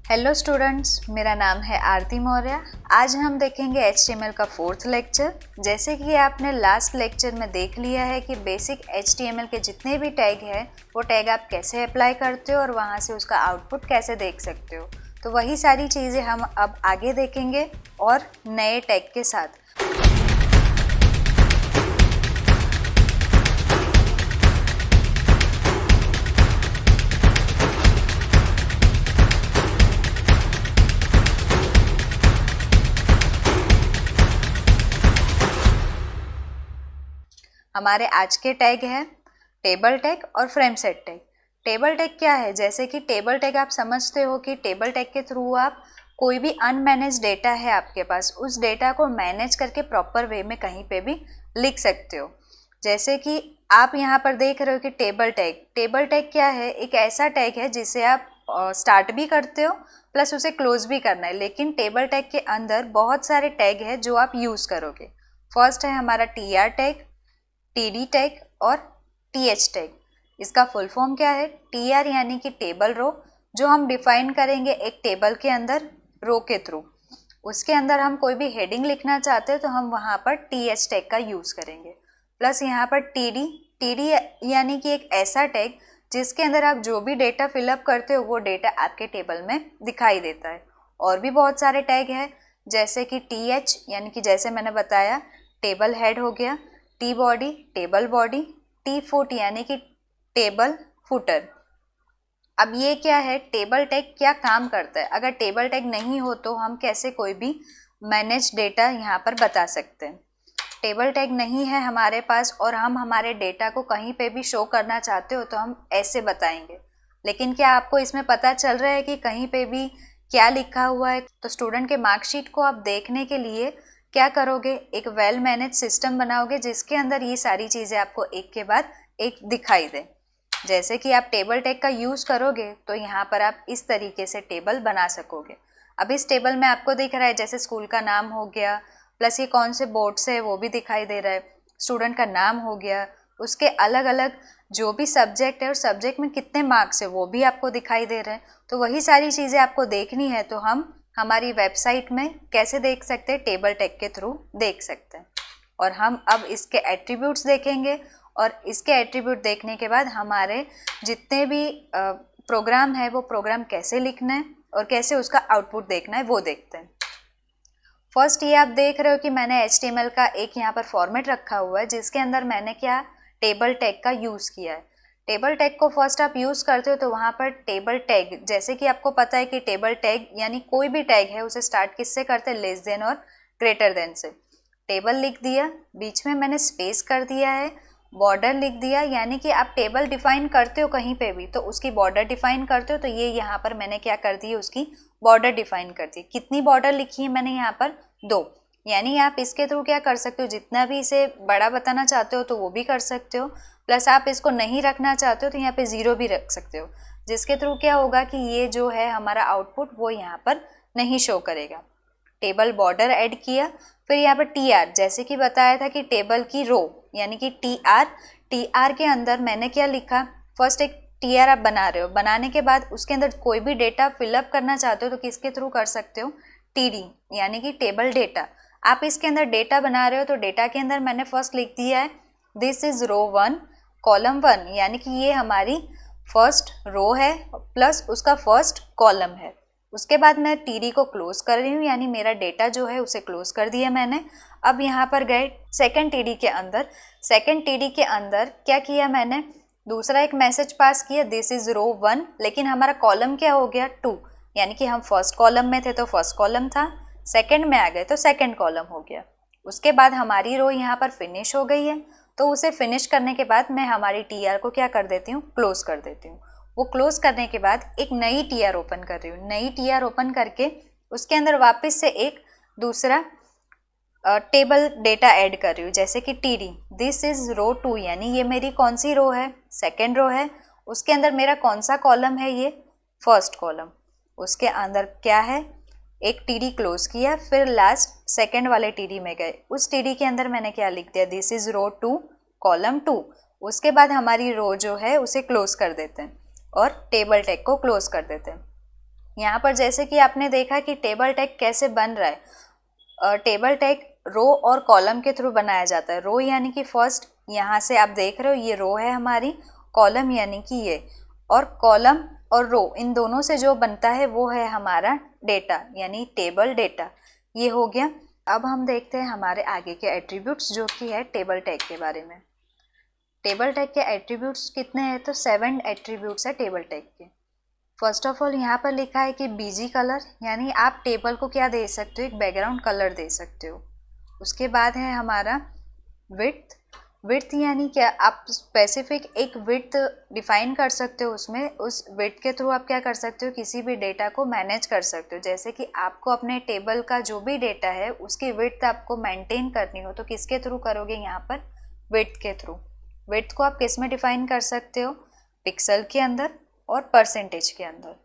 Hello students, मेरा नाम है आरती मौर्य। आज हम देखेंगे HTML का 4th लेक्चर। जैसे कि आपने लास्ट लेक्चर में देख लिया है कि बेसिक HTML के जितने भी टैग हैं वो टैग आप कैसे अप्लाई करते हो और वहाँ से उसका आउटपुट कैसे देख सकते हो। तो वही सारी चीज़ें हम अब आगे देखेंगे और नए टैग के साथ। हमारे आज के टैग हैं टेबल टैग और frame set tag. Table tag क्या है? जैसे कि टेबल टैग आप समझते हो कि टेबल टैग के थ्रू आप कोई भी अनमैनेज डेटा है आपके पास, उस डेटा को मैनेज करके प्रॉपर वे में कहीं पे भी लिख सकते हो। जैसे कि आप यहाँ पर देख रहे हो कि टेबल टैग क्या है? एक ऐसा टैग है जिसे आप स्टार्ट भी करते हो प्लस उसे क्लोज भी करना है, लेकिन टेबल टैग के अंदर बहुत सारे टैग है जो आप यूज़ करोगे। फर्स्ट है हमारा TR टैग, TD टैग और TH टैग। इसका फुल फॉर्म क्या है? TR यानी कि टेबल रो, जो हम डिफाइन करेंगे एक टेबल के अंदर रो के थ्रू। उसके अंदर हम कोई भी हेडिंग लिखना चाहते हैं तो हम वहाँ पर TH टैग का यूज़ करेंगे। प्लस यहाँ पर TD यानी कि एक ऐसा टैग जिसके अंदर आप जो भी डेटा फिलअप करते हो वो डेटा आपके टेबल में दिखाई देता है। और भी बहुत सारे टैग हैं, जैसे कि TH यानी कि जैसे मैंने बताया टेबल हेड हो गया, T body table body, T foot यानी कि टेबल फुटर। अब ये क्या है? टेबल टैग क्या काम करता है? अगर टेबल टैग नहीं हो तो हम कैसे कोई भी मैनेज डेटा यहाँ पर बता सकते हैं। टेबल टैग नहीं है हमारे पास और हम हमारे डेटा को कहीं पे भी शो करना चाहते हो तो हम ऐसे बताएंगे। लेकिन क्या आपको इसमें पता चल रहा है कि कहीं पे भी क्या लिखा हुआ है? तो स्टूडेंट के मार्कशीट को आप देखने के लिए क्या करोगे? एक वेल मैनेज सिस्टम बनाओगे जिसके अंदर ये सारी चीज़ें आपको एक के बाद एक दिखाई दे। जैसे कि आप टेबल टैग का यूज़ करोगे तो यहाँ पर आप इस तरीके से टेबल बना सकोगे। अब इस टेबल में आपको दिख रहा है जैसे स्कूल का नाम हो गया, प्लस ये कौन से बोर्ड से है वो भी दिखाई दे रहा है, स्टूडेंट का नाम हो गया, उसके अलग अलग जो भी सब्जेक्ट है और सब्जेक्ट में कितने मार्क्स है वो भी आपको दिखाई दे रहे हैं। तो वही सारी चीज़ें आपको देखनी है तो हम हमारी वेबसाइट में कैसे देख सकते हैं? टेबल टैग के थ्रू देख सकते हैं। और हम अब इसके एट्रीब्यूट्स देखेंगे और इसके एट्रीब्यूट देखने के बाद हमारे जितने भी प्रोग्राम है वो प्रोग्राम कैसे लिखना है और कैसे उसका आउटपुट देखना है वो देखते हैं। फर्स्ट ये आप देख रहे हो कि मैंने HTML का एक यहाँ पर फॉर्मेट रखा हुआ है जिसके अंदर मैंने क्या टेबल टैग का यूज़ किया है। टेबल टैग को फर्स्ट आप यूज़ करते हो तो वहाँ पर टेबल टैग, जैसे कि आपको पता है कि टेबल टैग यानी कोई भी टैग है उसे स्टार्ट किससे करते हैं? लेस देन और ग्रेटर देन से। टेबल लिख दिया, बीच में मैंने स्पेस कर दिया है, बॉर्डर लिख दिया, यानी कि आप टेबल डिफाइन करते हो कहीं पे भी तो उसकी बॉर्डर डिफाइन करते हो, तो ये यहाँ पर मैंने क्या कर दी है? उसकी बॉर्डर डिफाइन कर दी। कितनी बॉर्डर लिखी है मैंने यहाँ पर? 2। यानी आप इसके थ्रू क्या कर सकते हो? जितना भी इसे बड़ा बताना चाहते हो तो वो भी कर सकते हो, प्लस आप इसको नहीं रखना चाहते हो तो यहाँ पे 0 भी रख सकते हो, जिसके थ्रू क्या होगा कि ये जो है हमारा आउटपुट वो यहाँ पर नहीं शो करेगा। टेबल बॉर्डर ऐड किया, फिर यहाँ पर TR, जैसे कि बताया था कि टेबल की रो यानी कि TR के अंदर मैंने क्या लिखा? फर्स्ट एक TR आप बना रहे हो, बनाने के बाद उसके अंदर कोई भी डेटा फिलअप करना चाहते हो तो किसके थ्रू कर सकते हो? TD यानी कि टेबल डेटा। आप इसके अंदर डेटा बना रहे हो तो डेटा के अंदर मैंने फर्स्ट लिख दिया है दिस इज रो 1 कॉलम 1, यानी कि ये हमारी फर्स्ट रो है प्लस उसका फर्स्ट कॉलम है। उसके बाद मैं TD को क्लोज कर रही हूँ, यानी मेरा डेटा जो है उसे क्लोज कर दिया मैंने। अब यहाँ पर गए सेकंड TD के अंदर। सेकंड TD के अंदर क्या किया मैंने? दूसरा एक मैसेज पास किया दिस इज रो 1, लेकिन हमारा कॉलम क्या हो गया? 2, यानी कि हम फर्स्ट कॉलम में थे तो फर्स्ट कॉलम था, सेकंड में आ गए तो सेकंड कॉलम हो गया। उसके बाद हमारी रो यहाँ पर फिनिश हो गई है, तो उसे फिनिश करने के बाद मैं हमारी TR को क्या कर देती हूँ? क्लोज कर देती हूँ। वो क्लोज करने के बाद एक नई TR ओपन कर रही हूँ। नई TR ओपन करके उसके अंदर वापस से एक दूसरा टेबल डेटा ऐड कर रही हूँ, जैसे कि TD दिस इज रो 2, यानी ये मेरी कौन सी रो है? सेकेंड रो है। उसके अंदर मेरा कौन सा कॉलम है? ये फर्स्ट कॉलम। उसके अंदर क्या है? एक TD क्लोज किया, फिर लास्ट सेकेंड वाले TD में गए, उस TD के अंदर मैंने क्या लिख दिया? This is row 2 column 2। उसके बाद हमारी रो जो है उसे क्लोज कर देते हैं और टेबल टैग को क्लोज कर देते हैं। यहाँ पर जैसे कि आपने देखा कि टेबल टैग कैसे बन रहा है, टेबल टैग रो और कॉलम के थ्रू बनाया जाता है। रो यानी कि फर्स्ट, यहाँ से आप देख रहे हो ये रो है हमारी, कॉलम यानी कि ये, और कॉलम और रो इन दोनों से जो बनता है वो है हमारा डेटा, यानी टेबल डेटा। ये हो गया। अब हम देखते हैं हमारे आगे के एट्रीब्यूट्स जो कि है टेबल टैग के बारे में। टेबल टैग के एट्रीब्यूट्स कितने हैं? तो 7 एट्रीब्यूट्स है टेबल टैग के। फर्स्ट ऑफ ऑल यहाँ पर लिखा है कि बीजी कलर, यानी आप टेबल को क्या दे सकते हो, एक बैकग्राउंड कलर दे सकते हो। उसके बाद है हमारा विड्थ। विड्थ यानी क्या, आप स्पेसिफिक एक विड्थ डिफाइन कर सकते हो, उसमें उस विड्थ के थ्रू आप क्या कर सकते हो, किसी भी डेटा को मैनेज कर सकते हो। जैसे कि आपको अपने टेबल का जो भी डेटा है उसकी विड्थ आपको मेंटेन करनी हो तो किसके थ्रू करोगे, यहाँ पर विड्थ के थ्रू। विड्थ को आप किस में डिफाइन कर सकते हो, पिक्सल के अंदर और परसेंटेज के अंदर।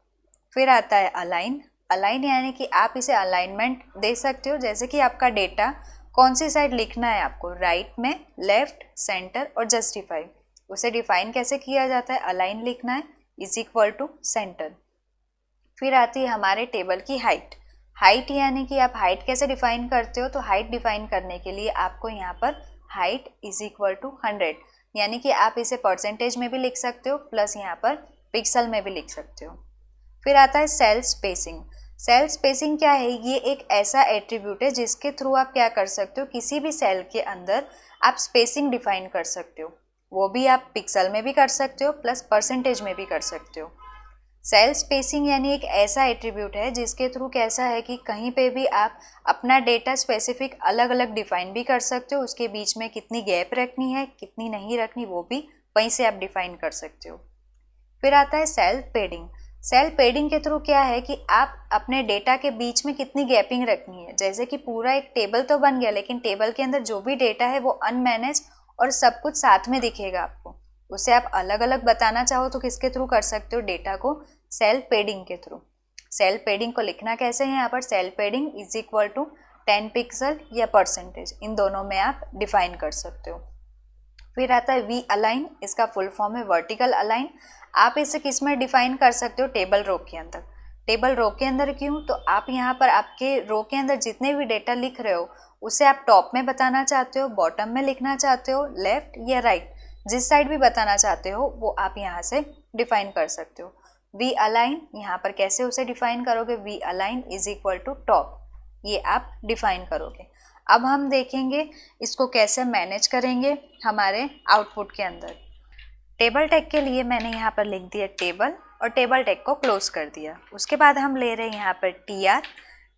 फिर आता है अलाइन। अलाइन यानी कि आप इसे अलाइनमेंट दे सकते हो, जैसे कि आपका डेटा कौन सी साइड लिखना है आपको, राइट में, लेफ्ट, सेंटर और जस्टिफाई। उसे डिफाइन कैसे किया जाता है, अलाइन लिखना है इज इक्वल टू सेंटर। फिर आती है हमारे टेबल की हाइट। हाइट यानी कि आप हाइट कैसे डिफाइन करते हो, तो हाइट डिफाइन करने के लिए आपको यहाँ पर हाइट इज इक्वल टू 100, यानी कि आप इसे परसेंटेज में भी लिख सकते हो प्लस यहाँ पर पिक्सल में भी लिख सकते हो। फिर आता है सेल स्पेसिंग। सेल स्पेसिंग क्या है, ये एक ऐसा एट्रीब्यूट है जिसके थ्रू आप क्या कर सकते हो, किसी भी सेल के अंदर आप स्पेसिंग डिफाइन कर सकते हो। वो भी आप पिक्सल में भी कर सकते हो प्लस परसेंटेज में भी कर सकते हो। सेल स्पेसिंग यानी एक ऐसा एट्रीब्यूट है जिसके थ्रू कैसा है कि कहीं पे भी आप अपना डेटा स्पेसिफिक अलग अलग डिफाइन भी कर सकते हो, उसके बीच में कितनी गैप रखनी है कितनी नहीं रखनी वो भी वहीं से आप डिफाइन कर सकते हो। फिर आता है सेल पेडिंग। सेल पेडिंग के थ्रू क्या है कि आप अपने डेटा के बीच में कितनी गैपिंग रखनी है। जैसे कि पूरा एक टेबल तो बन गया लेकिन टेबल के अंदर जो भी डेटा है वो अनमैनेज और सब कुछ साथ में दिखेगा आपको, उसे आप अलग अलग बताना चाहो तो किसके थ्रू कर सकते हो, डेटा को सेल पेडिंग के थ्रू। सेल पेडिंग को लिखना कैसे है, यहाँ पर cell padding is equal to 10 pixel या परसेंटेज, इन दोनों में आप डिफाइन कर सकते हो। फिर आता है वी अलाइन, इसका फुल फॉर्म है वर्टिकल अलाइन। आप इसे किस में डिफाइन कर सकते हो, टेबल रो के अंदर। टेबल रो के अंदर क्यों, तो आप यहाँ पर आपके रो के अंदर जितने भी डेटा लिख रहे हो उसे आप टॉप में बताना चाहते हो, बॉटम में लिखना चाहते हो, लेफ्ट या राइट, जिस साइड भी बताना चाहते हो वो आप यहाँ से डिफाइन कर सकते हो। वी अलाइन यहाँ पर कैसे उसे डिफाइन करोगे, V align is equal to top, ये आप डिफाइन करोगे। अब हम देखेंगे इसको कैसे मैनेज करेंगे हमारे आउटपुट के अंदर। टेबल टैग के लिए मैंने यहाँ पर लिख दिया टेबल और टेबल टैग को क्लोज कर दिया। उसके बाद हम ले रहे हैं यहाँ पर टी आर।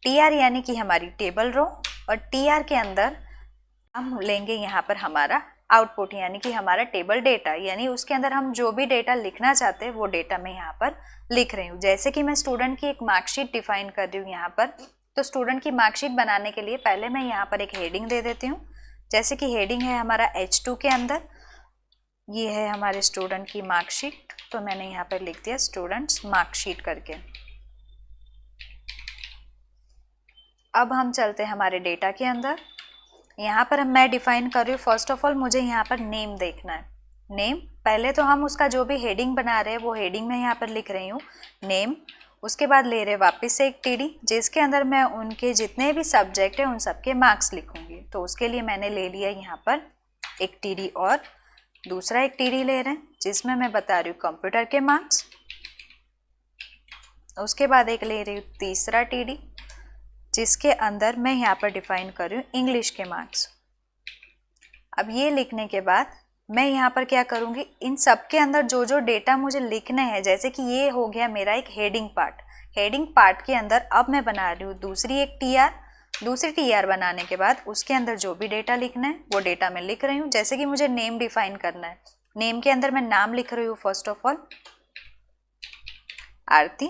टी आर यानी कि हमारी टेबल रो, और टी आर के अंदर हम लेंगे यहाँ पर हमारा आउटपुट यानी कि हमारा टेबल डेटा, यानी उसके अंदर हम जो भी डेटा लिखना चाहते हैं वो डेटा मैं यहाँ पर लिख रही हूँ। जैसे कि मैं स्टूडेंट की एक मार्कशीट डिफाइन कर रही हूँ यहाँ पर, तो स्टूडेंट की मार्कशीट बनाने के लिए पहले मैं यहाँ पर एक हेडिंग दे देती हूँ। जैसे कि हेडिंग है हमारा H2 के अंदर, ये है हमारे स्टूडेंट की मार्कशीट, तो मैंने यहाँ पर लिख दिया स्टूडेंट्स मार्कशीट करके। अब हम चलते हैं हमारे डेटा के अंदर। यहाँ पर मैं डिफाइन कर रही हूँ, फर्स्ट ऑफ ऑल मुझे यहाँ पर नेम देखना है। नेम पहले तो हम उसका जो भी हेडिंग बना रहे हैं वो हेडिंग में यहाँ पर लिख रही हूँ नेम। उसके बाद ले रहे वापस से एक टीडी जिसके अंदर मैं उनके जितने भी सब्जेक्ट हैं उन सबके मार्क्स लिखूंगी। तो उसके लिए मैंने ले लिया यहाँ पर एक टीडी और दूसरा एक टीडी ले रहे हैं जिसमें मैं बता रही हूँ कंप्यूटर के मार्क्स। उसके बाद एक ले रही हूँ तीसरा टीडी जिसके अंदर मैं यहाँ पर डिफाइन कर रही हूँ इंग्लिश के मार्क्स। अब ये लिखने के बाद मैं यहाँ पर क्या करूँगी, इन सब के अंदर जो जो डेटा मुझे लिखने हैं, जैसे कि ये हो गया मेरा एक हेडिंग पार्ट। हेडिंग पार्ट के अंदर अब मैं बना रही हूँ दूसरी एक टीआर। दूसरी टीआर बनाने के बाद उसके अंदर जो भी डेटा लिखना है वो डेटा मैं लिख रही हूँ। जैसे कि मुझे नेम डिफाइन करना है, नेम के अंदर मैं नाम लिख रही हूँ फर्स्ट ऑफ ऑल आरती।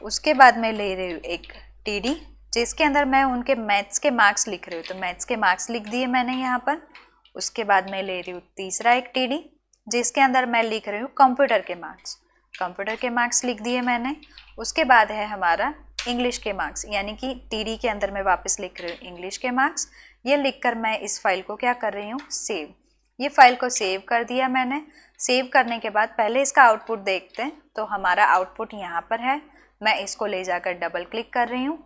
उसके बाद मैं ले रही हूँ एक टीडी जिसके अंदर मैं उनके मैथ्स के मार्क्स लिख रही हूँ, तो मैथ्स के मार्क्स लिख दिए मैंने यहाँ पर। उसके बाद मैं ले रही हूँ तीसरा एक टीडी जिसके अंदर मैं लिख रही हूँ कंप्यूटर के मार्क्स। कंप्यूटर के मार्क्स लिख दिए मैंने। उसके बाद है हमारा इंग्लिश के मार्क्स, यानी कि टीडी के अंदर मैं वापस लिख रही हूँ इंग्लिश के मार्क्स। ये लिखकर मैं इस फाइल को क्या कर रही हूँ, सेव। ये फाइल को सेव कर दिया मैंने। सेव करने के बाद पहले इसका आउटपुट देखते हैं। तो हमारा आउटपुट यहाँ पर है, मैं इसको ले जाकर डबल क्लिक कर रही हूँ,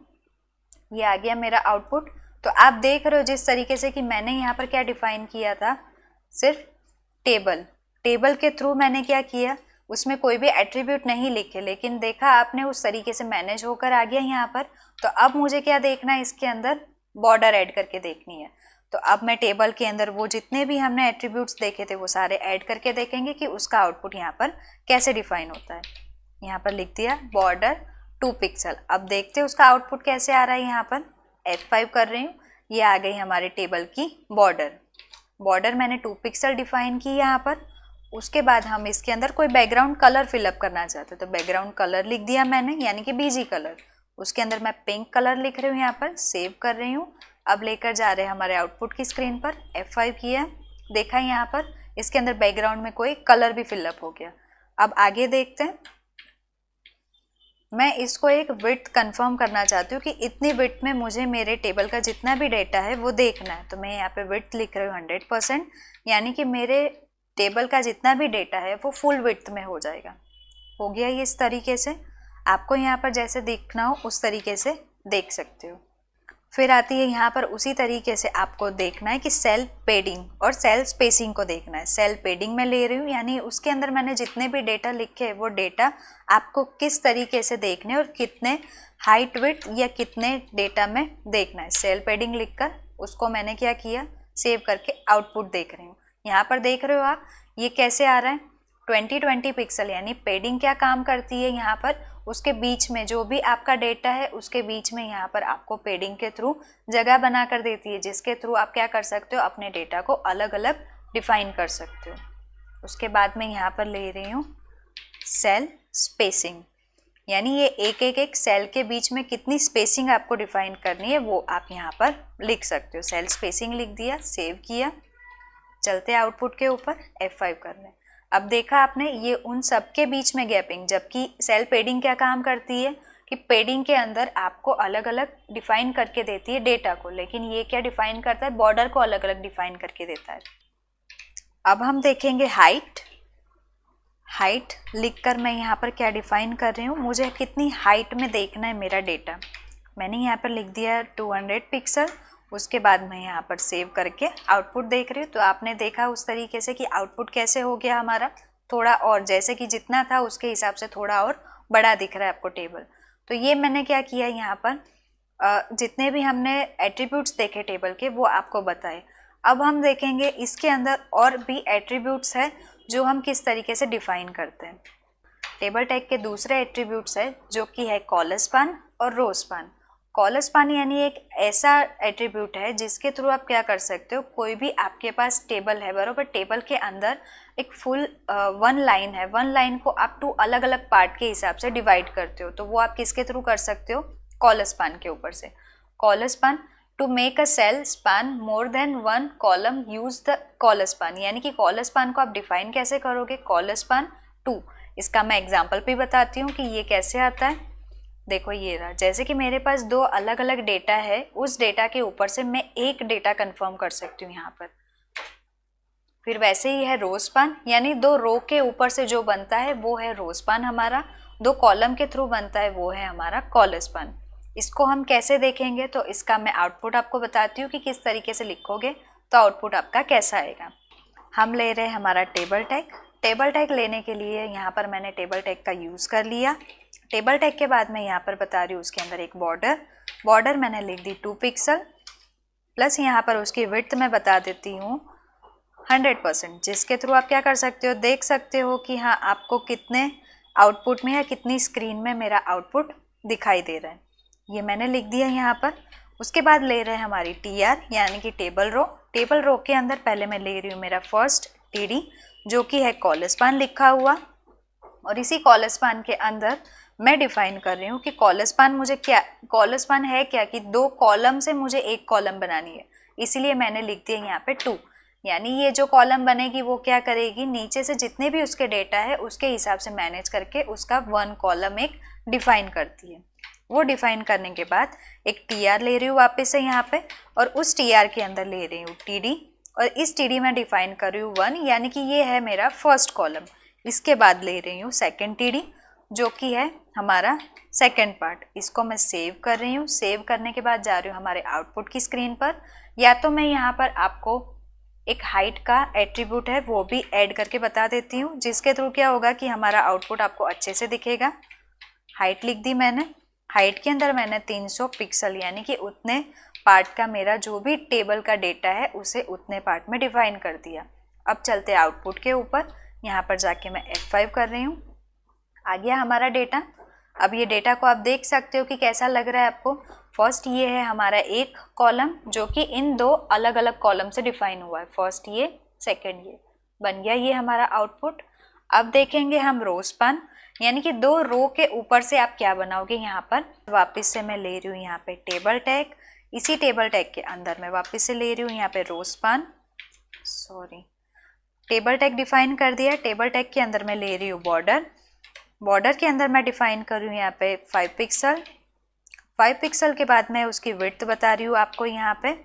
ये आ गया मेरा आउटपुट। तो आप देख रहे हो जिस तरीके से कि मैंने यहाँ पर क्या डिफाइन किया था, सिर्फ टेबल के थ्रू मैंने क्या किया, उसमें कोई भी एट्रीब्यूट नहीं लिखे, लेकिन देखा आपने उस तरीके से मैनेज होकर आ गया यहाँ पर। तो अब मुझे क्या देखना है, इसके अंदर बॉर्डर ऐड करके देखनी है। तो अब मैं टेबल के अंदर वो जितने भी हमने एट्रीब्यूट्स देखे थे वो सारे ऐड करके देखेंगे कि उसका आउटपुट यहाँ पर कैसे डिफाइन होता है। यहाँ पर लिख दिया बॉर्डर 2 पिक्सल। अब देखते हैं उसका आउटपुट कैसे आ रहा है। यहाँ पर F5 कर रही हूँ, ये आ गई हमारे टेबल की बॉर्डर मैंने 2 पिक्सल डिफाइन की यहाँ पर। उसके बाद हम इसके अंदर कोई बैकग्राउंड कलर फिलअप करना चाहते हैं, तो बैकग्राउंड कलर लिख दिया मैंने, यानी कि बीजी कलर। उसके अंदर मैं पिंक कलर लिख रही हूँ, यहाँ पर सेव कर रही हूँ। अब लेकर जा रहे हैं हमारे आउटपुट की स्क्रीन पर, F5 किया, देखा यहाँ पर इसके अंदर बैकग्राउंड में कोई कलर भी फिलअप हो गया। अब आगे देखते हैं, मैं इसको एक विड्थ कंफर्म करना चाहती हूँ कि इतनी विड्थ में मुझे मेरे टेबल का जितना भी डेटा है वो देखना है। तो मैं यहाँ पे विड्थ लिख रही हूँ 100%, यानी कि मेरे टेबल का जितना भी डेटा है वो फुल विड्थ में हो जाएगा। हो गया ये इस तरीके से, आपको यहाँ पर जैसे देखना हो उस तरीके से देख सकते हो। फिर आती है यहाँ पर उसी तरीके से आपको देखना है कि सेल पेडिंग और सेल स्पेसिंग को देखना है। सेल पेडिंग में ले रही हूँ, यानी उसके अंदर मैंने जितने भी डेटा लिखे हैं वो डेटा आपको किस तरीके से देखने और कितने हाइट विड्थ या कितने डेटा में देखना है। सेल पेडिंग लिखकर उसको मैंने क्या किया, सेव करके आउटपुट देख रही हूँ। यहाँ पर देख रहे हो आप ये कैसे आ रहा है, 2020 पिक्सल, यानी पेडिंग क्या काम करती है यहाँ पर, उसके बीच में जो भी आपका डेटा है उसके बीच में यहाँ पर आपको पेडिंग के थ्रू जगह बना कर देती है, जिसके थ्रू आप क्या कर सकते हो, अपने डेटा को अलग अलग डिफाइन कर सकते हो। उसके बाद मैं यहाँ पर ले रही हूँ सेल स्पेसिंग, यानी ये एक सेल के बीच में कितनी स्पेसिंग आपको डिफाइन करनी है वो आप यहाँ पर लिख सकते हो। सेल स्पेसिंग लिख दिया, सेव किया, चलते आउटपुट के ऊपर F5 करने। अब देखा आपने ये उन सब के बीच में गैपिंग, जबकि सेल पेडिंग क्या काम करती है कि पेडिंग के अंदर आपको अलग अलग डिफाइन करके देती है डेटा को, लेकिन ये क्या डिफाइन करता है, बॉर्डर को अलग अलग डिफाइन करके देता है। अब हम देखेंगे हाइट लिखकर मैं यहाँ पर क्या डिफाइन कर रही हूँ, मुझे कितनी हाइट में देखना है मेरा डेटा। मैंने यहाँ पर लिख दिया 200 पिक्सल। उसके बाद मैं यहाँ पर सेव करके आउटपुट देख रही हूँ। तो आपने देखा उस तरीके से कि आउटपुट कैसे हो गया हमारा, थोड़ा और जैसे कि जितना था उसके हिसाब से थोड़ा और बड़ा दिख रहा है आपको टेबल। तो ये मैंने क्या किया, यहाँ पर जितने भी हमने एट्रीब्यूट्स देखे टेबल के वो आपको बताए। अब हम देखेंगे इसके अंदर और भी एट्रीब्यूट्स है जो हम किस तरीके से डिफाइन करते हैं। टेबल टैग के दूसरे एट्रीब्यूट्स है जो कि है कॉलम स्पान और रो स्पान। कॉलम स्पान यानी एक ऐसा एट्रीब्यूट है जिसके थ्रू आप क्या कर सकते हो, कोई भी आपके पास टेबल है बराबर, टेबल के अंदर एक फुल 1 लाइन है, 1 लाइन को आप 2 अलग अलग पार्ट के हिसाब से डिवाइड करते हो। तो वो आप किसके थ्रू कर सकते हो, कॉलम स्पान के ऊपर से। Column span, to make a cell span more than 1 column use the column span, यानी कि कॉलम स्पान को आप डिफाइन कैसे करोगे, कॉलम स्पान 2। इसका मैं एग्जाम्पल भी बताती हूँ कि ये कैसे आता है। देखो ये रहा, जैसे कि मेरे पास 2 अलग अलग डेटा है, उस डेटा के ऊपर से मैं एक डेटा कंफर्म कर सकती हूँ यहाँ पर। फिर वैसे ही है रो स्पान, यानी 2 रो के ऊपर से जो बनता है वो है रो स्पान हमारा, 2 कॉलम के थ्रू बनता है वो है हमारा कॉलम स्पान। इसको हम कैसे देखेंगे, तो इसका मैं आउटपुट आपको बताती हूँ कि किस तरीके से लिखोगे तो आउटपुट आपका कैसा आएगा। हम ले रहे हैं हमारा टेबल टैग लेने के लिए यहाँ पर मैंने टेबल टैग का यूज़ कर लिया। टेबल टैग के बाद मैं यहाँ पर बता रही हूँ उसके अंदर एक बॉर्डर मैंने लिख दी 2 पिक्सल, प्लस यहाँ पर उसकी विड्थ मैं बता देती हूँ 100%, जिसके थ्रू आप क्या कर सकते हो, देख सकते हो कि हाँ आपको कितने आउटपुट में या कितनी स्क्रीन में मेरा आउटपुट दिखाई दे रहा है। ये मैंने लिख दिया यहाँ पर। उसके बाद ले रहे हैं हमारी TR यानी कि टेबल रो के अंदर पहले मैं ले रही हूँ मेरा फर्स्ट TD जो कि है कॉलम स्पान लिखा हुआ, और इसी कॉलम स्पान के अंदर मैं डिफाइन कर रही हूँ कि कॉलम स्पान मुझे क्या, कॉलम स्पान है क्या कि 2 कॉलम से मुझे एक कॉलम बनानी है, इसीलिए मैंने लिख दिया यहाँ पे 2। यानी ये जो कॉलम बनेगी वो क्या करेगी, नीचे से जितने भी उसके डेटा है उसके हिसाब से मैनेज करके उसका 1 कॉलम एक डिफाइन करती है। वो डिफाइन करने के बाद एक TR ले रही हूँ वापस से यहाँ पे, और उस TR के अंदर ले रही हूँ TD, और इस TD में डिफाइन कर रही हूँ 1, यानी कि ये है मेरा फर्स्ट कॉलम। इसके बाद ले रही हूँ सेकंड TD, जो कि है हमारा सेकंड पार्ट। इसको मैं सेव कर रही हूँ। सेव करने के बाद जा रही हूँ हमारे आउटपुट की स्क्रीन पर। या तो मैं यहाँ पर आपको एक हाइट का एट्रीब्यूट है वो भी ऐड करके बता देती हूँ, जिसके थ्रू क्या होगा कि हमारा आउटपुट आपको अच्छे से दिखेगा। हाइट लिख दी मैंने। हाइट के अंदर मैंने 300 पिक्सल यानी कि उतने पार्ट का मेरा जो भी टेबल का डेटा है उसे उतने पार्ट में डिफाइन कर दिया। अब चलते आउटपुट के ऊपर। यहाँ पर जाके मैं F5 कर रही हूँ। आ गया हमारा डेटा। अब ये डेटा को आप देख सकते हो कि कैसा लग रहा है आपको। फर्स्ट ये है हमारा एक कॉलम जो कि इन दो अलग अलग कॉलम से डिफाइन हुआ है। फर्स्ट ये, सेकंड ये। बन गया ये हमारा आउटपुट। अब देखेंगे हम रो स्पान, यानी कि दो रो के ऊपर से आप क्या बनाओगे। यहाँ पर वापस से मैं ले रही हूँ यहाँ पे टेबल टैग। इसी टेबल टैग के अंदर मैं वापस से ले रही हूँ यहाँ पे rowspan, sorry table tag define कर दिया। टेबल टैग के अंदर मैं ले रही हूँ बॉर्डर। बॉर्डर के अंदर मैं डिफाइन कर रही हूँ यहाँ पे 5 पिक्सल। 5 पिक्सल के बाद मैं उसकी विड्थ बता रही हूँ आपको यहाँ पे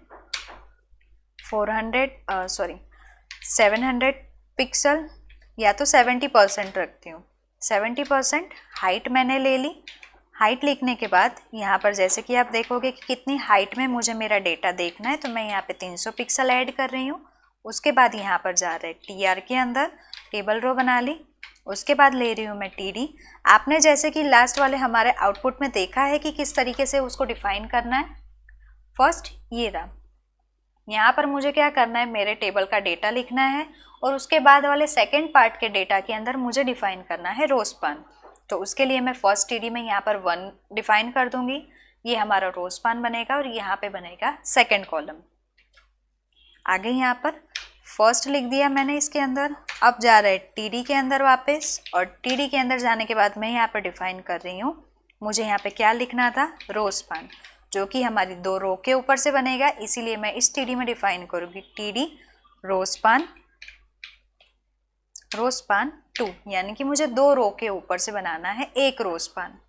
700 पिक्सल, या तो 70% रखती हूँ। 70% हाइट मैंने ले ली। हाइट लिखने के बाद यहाँ पर जैसे कि आप देखोगे कि कितनी हाइट में मुझे मेरा डेटा देखना है, तो मैं यहाँ पे 300 पिक्सल ऐड कर रही हूँ। उसके बाद यहाँ पर जा रहे TR के अंदर टेबल रो बना ली। उसके बाद ले रही हूँ मैं TD। आपने जैसे कि लास्ट वाले हमारे आउटपुट में देखा है कि किस तरीके से उसको डिफाइन करना है। फर्स्ट ये रहा, यहाँ पर मुझे क्या करना है, मेरे टेबल का डेटा लिखना है और उसके बाद वाले सेकंड पार्ट के डेटा के अंदर मुझे डिफाइन करना है रो स्पान। तो उसके लिए मैं फर्स्ट TD में यहाँ पर 1 डिफाइन कर दूंगी। ये हमारा रो स्पान बनेगा और यहाँ पे बनेगा सेकंड कॉलम। आगे यहाँ पर फर्स्ट लिख दिया मैंने इसके अंदर। अब जा रहे TD के अंदर वापस, और TD के अंदर जाने के बाद मैं यहाँ पर डिफाइन कर रही हूँ, मुझे यहाँ पे क्या लिखना था, रो स्पान, जो कि हमारी दो रो के ऊपर से बनेगा। इसीलिए मैं इस TD में डिफाइन करूँगी TD रो स्पान 2, यानी कि मुझे दो रो के ऊपर से बनाना है एक रो स्पान।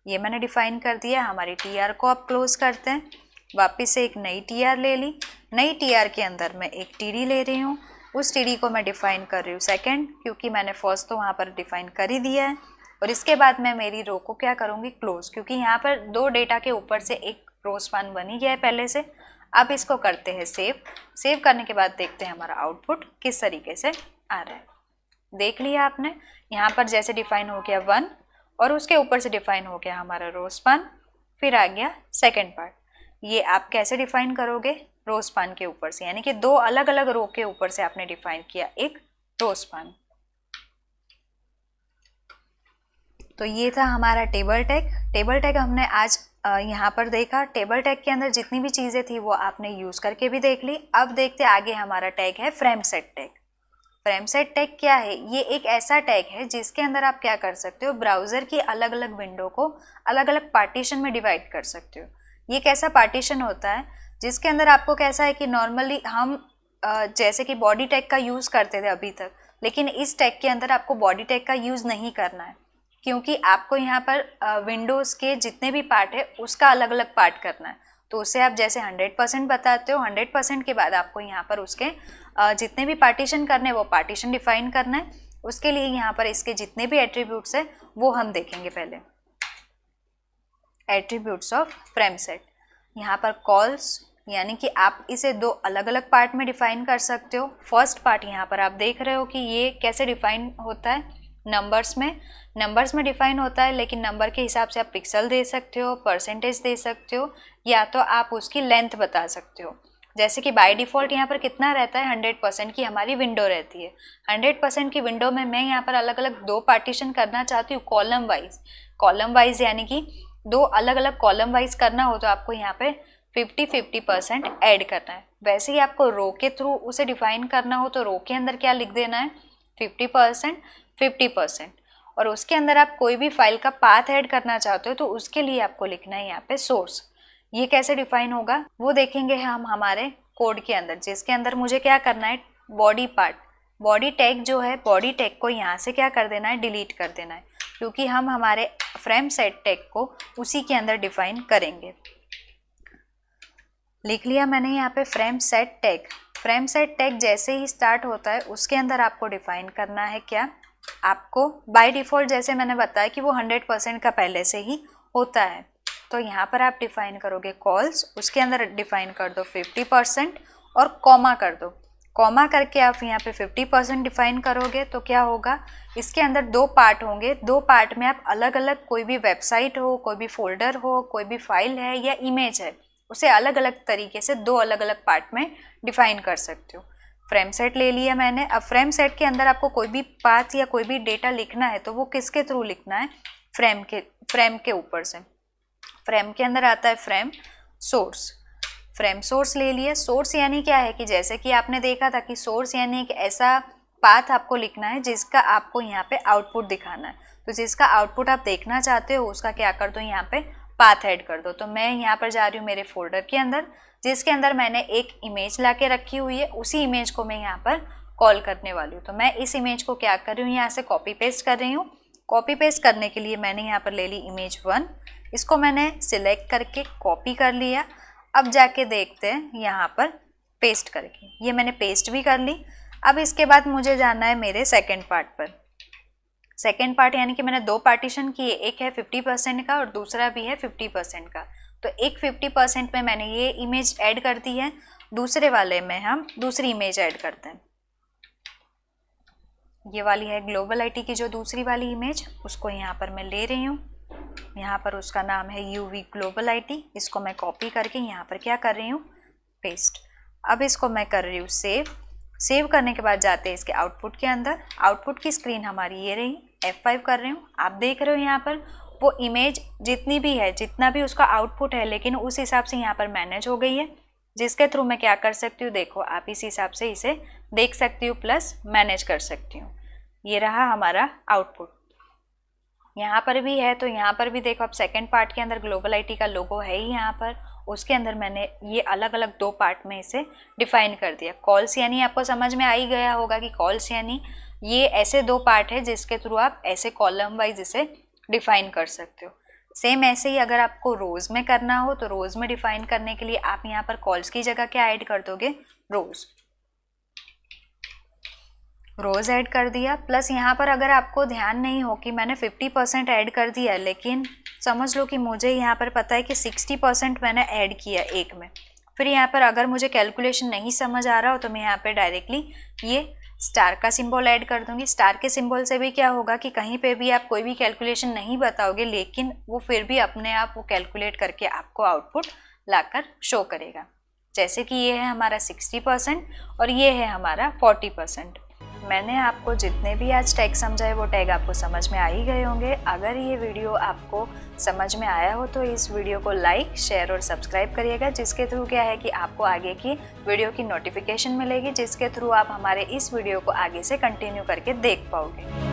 ये मैंने डिफाइन कर दिया। हमारी TR को अब क्लोज करते हैं। वापस से एक नई TR ले ली। नई TR के अंदर मैं एक TD ले रही हूँ। उस TD को मैं डिफाइन कर रही हूँ सेकंड, क्योंकि मैंने फर्स्ट तो वहाँ पर डिफाइन कर ही दिया है। और इसके बाद मैं मेरी रो को क्या करूँगी, क्लोज, क्योंकि यहाँ पर दो डेटा के ऊपर से एक रो स्पान बन ही गया है पहले से। अब इसको करते हैं सेव। सेव करने के बाद देखते हैं हमारा आउटपुट किस तरीके से आ रहा है। देख लिया आपने, यहाँ पर जैसे डिफाइन हो गया 1 और उसके ऊपर से डिफाइन हो गया हमारा रो स्पान, फिर आ गया सेकंड पार्ट। ये आप कैसे डिफाइन करोगे, रो स्पान के ऊपर से, यानी कि दो अलग अलग रो के ऊपर से आपने डिफाइन किया एक रो स्पान। तो ये था हमारा टेबल टैग। टेबल टैग हमने आज यहाँ पर देखा। टेबल टैग के अंदर जितनी भी चीज़ें थी वो आपने यूज़ करके भी देख ली। अब देखते आगे हमारा टैग है frame set tag. Frame set tag क्या है, ये एक ऐसा टैग है जिसके अंदर आप क्या कर सकते हो, ब्राउज़र की अलग अलग विंडो को अलग अलग पार्टीशन में डिवाइड कर सकते हो। ये कैसा पार्टीशन होता है, जिसके अंदर आपको कैसा है कि नॉर्मली हम जैसे कि बॉडी टैग का यूज़ करते थे अभी तक, लेकिन इस टैग के अंदर आपको बॉडी टैग का यूज़ नहीं करना है, क्योंकि आपको यहाँ पर विंडोज़ के जितने भी पार्ट है उसका अलग अलग पार्ट करना है। तो उसे आप जैसे 100% बताते हो, 100% के बाद आपको यहाँ पर उसके जितने भी पार्टीशन करने हैं वो पार्टीशन डिफाइन करना है। उसके लिए यहाँ पर इसके जितने भी एट्रीब्यूट्स हैं वो हम देखेंगे पहले। एट्रीब्यूट्स ऑफ फ्रेम सेट, यहाँ पर कॉल्स, यानी कि आप इसे दो अलग अलग पार्ट में डिफाइन कर सकते हो। फर्स्ट पार्ट यहाँ पर आप देख रहे हो कि ये कैसे डिफाइन होता है, नंबर्स में डिफाइन होता है, लेकिन नंबर के हिसाब से आप पिक्सल दे सकते हो, परसेंटेज दे सकते हो, या तो आप उसकी लेंथ बता सकते हो। जैसे कि बाय डिफ़ॉल्ट यहाँ पर कितना रहता है, 100% की हमारी विंडो रहती है। 100% की विंडो में मैं यहाँ पर अलग अलग दो पार्टीशन करना चाहती हूँ कॉलम वाइज, यानी कि दो अलग अलग कॉलम वाइज करना हो तो आपको यहाँ पे 50-50% ऐड करना है। वैसे ही आपको रो के थ्रू उसे डिफाइन करना हो तो रो के अंदर क्या लिख देना है, 50% और उसके अंदर आप कोई भी फाइल का पाथ ऐड करना चाहते हो तो उसके लिए आपको लिखना है यहाँ पे सोर्स। ये कैसे डिफाइन होगा वो देखेंगे हम हमारे कोड के अंदर, जिसके अंदर मुझे क्या करना है, बॉडी पार्ट, बॉडी टैग जो है, बॉडी टैग को यहाँ से क्या कर देना है, डिलीट कर देना है, क्योंकि हम हमारे फ्रेम सेट टैग को उसी के अंदर डिफाइन करेंगे। लिख लिया मैंने यहाँ पे frame set tag. Frame set tag जैसे ही स्टार्ट होता है उसके अंदर आपको डिफाइन करना है क्या, आपको बाय डिफ़ॉल्ट जैसे मैंने बताया कि वो 100% का पहले से ही होता है। तो यहाँ पर आप डिफ़ाइन करोगे कॉल्स, उसके अंदर डिफ़ाइन कर दो 50% और कॉमा कर दो। कॉमा करके आप यहाँ पे 50% डिफ़ाइन करोगे तो क्या होगा, इसके अंदर दो पार्ट होंगे। दो पार्ट में आप अलग अलग कोई भी वेबसाइट हो, कोई भी फोल्डर हो, कोई भी फाइल है या इमेज है, उसे अलग अलग तरीके से दो अलग अलग पार्ट में डिफ़ाइन कर सकते हो। फ्रेम सेट ले लिया मैंने। अब फ्रेम सेट के अंदर आपको कोई भी पाथ या कोई भी डेटा लिखना है तो वो किसके थ्रू लिखना है, फ्रेम के ऊपर से। फ्रेम के अंदर आता है फ्रेम सोर्स। फ्रेम सोर्स ले लिए। सोर्स यानी क्या है कि जैसे कि आपने देखा था कि सोर्स यानी एक ऐसा पाथ आपको लिखना है जिसका आपको यहाँ पे आउटपुट दिखाना है। तो जिसका आउटपुट आप देखना चाहते हो उसका क्या कर दो, यहाँ पे पाथ ऐड कर दो। तो मैं यहाँ पर जा रही हूँ मेरे फोल्डर के अंदर, जिसके अंदर मैंने एक इमेज ला के रखी हुई है, उसी इमेज को मैं यहाँ पर कॉल करने वाली हूँ। तो मैं इस इमेज को क्या कर रही हूँ, यहाँ से कॉपी पेस्ट कर रही हूँ। कॉपी पेस्ट करने के लिए मैंने यहाँ पर ले ली इमेज 1, इसको मैंने सिलेक्ट करके कॉपी कर लिया। अब जाके देखते हैं यहाँ पर पेस्ट करके, ये मैंने पेस्ट भी कर ली। अब इसके बाद मुझे जाना है मेरे सेकेंड पार्ट पर। सेकेंड पार्ट यानी कि मैंने दो पार्टीशन किए, एक है 50% का और दूसरा भी है 50% का। तो एक 50% में मैंने ये इमेज ऐड कर दी है, दूसरे वाले में हम दूसरी इमेज ऐड करते हैं। ये वाली है ग्लोबल आईटी की जो दूसरी वाली इमेज, उसको यहाँ पर मैं ले रही हूँ। यहाँ पर उसका नाम है यूवी ग्लोबल आईटी। इसको मैं कॉपी करके यहाँ पर क्या कर रही हूँ, पेस्ट। अब इसको मैं कर रही हूँ सेव। सेव करने के बाद जाते हैं इसके आउटपुट के अंदर। आउटपुट की स्क्रीन हमारी ये रही, F5 कर रही हूँ। आप देख रहे हो यहाँ पर वो इमेज जितनी भी है, जितना भी उसका आउटपुट है, लेकिन उस हिसाब से यहाँ पर मैनेज हो गई है, जिसके थ्रू मैं क्या कर सकती हूँ, देखो आप इस हिसाब से इसे देख सकती हूँ प्लस मैनेज कर सकती हूँ। ये रहा हमारा आउटपुट। यहाँ पर भी है, तो यहाँ पर भी देखो आप सेकेंड पार्ट के अंदर ग्लोबल आईटी का लोगो है ही यहाँ पर, उसके अंदर मैंने ये अलग अलग दो पार्ट में इसे डिफाइन कर दिया। कॉल्स यानी आपको समझ में आ ही गया होगा कि कॉल्स यानी ये ऐसे दो पार्ट है जिसके थ्रू आप ऐसे कॉलम वाइज इसे डिफाइन कर सकते हो। सेम ऐसे ही अगर आपको रोज़ में करना हो तो रोज़ में डिफाइन करने के लिए आप यहाँ पर कॉल्स की जगह क्या ऐड कर दोगे, रोज़ ऐड कर दिया। प्लस यहाँ पर अगर आपको ध्यान नहीं हो कि मैंने 50% ऐड कर दिया, लेकिन समझ लो कि मुझे यहाँ पर पता है कि 60% मैंने ऐड किया एक में। फिर यहाँ पर अगर मुझे कैलकुलेशन नहीं समझ आ रहा हो तो मैं यहाँ पे डायरेक्टली ये स्टार का सिंबल ऐड कर दूंगी। स्टार के सिंबल से भी क्या होगा कि कहीं पे भी आप कोई भी कैलकुलेशन नहीं बताओगे, लेकिन वो फिर भी अपने आप वो कैलकुलेट करके आपको आउटपुट लाकर शो करेगा। जैसे कि ये है हमारा 60% और ये है हमारा 40%। मैंने आपको जितने भी आज टैग समझाए वो टैग आपको समझ में आ ही गए होंगे। अगर ये वीडियो आपको समझ में आया हो तो इस वीडियो को लाइक, शेयर और सब्सक्राइब करिएगा, जिसके थ्रू क्या है कि आपको आगे की वीडियो की नोटिफिकेशन मिलेगी, जिसके थ्रू आप हमारे इस वीडियो को आगे से कंटिन्यू करके देख पाओगे।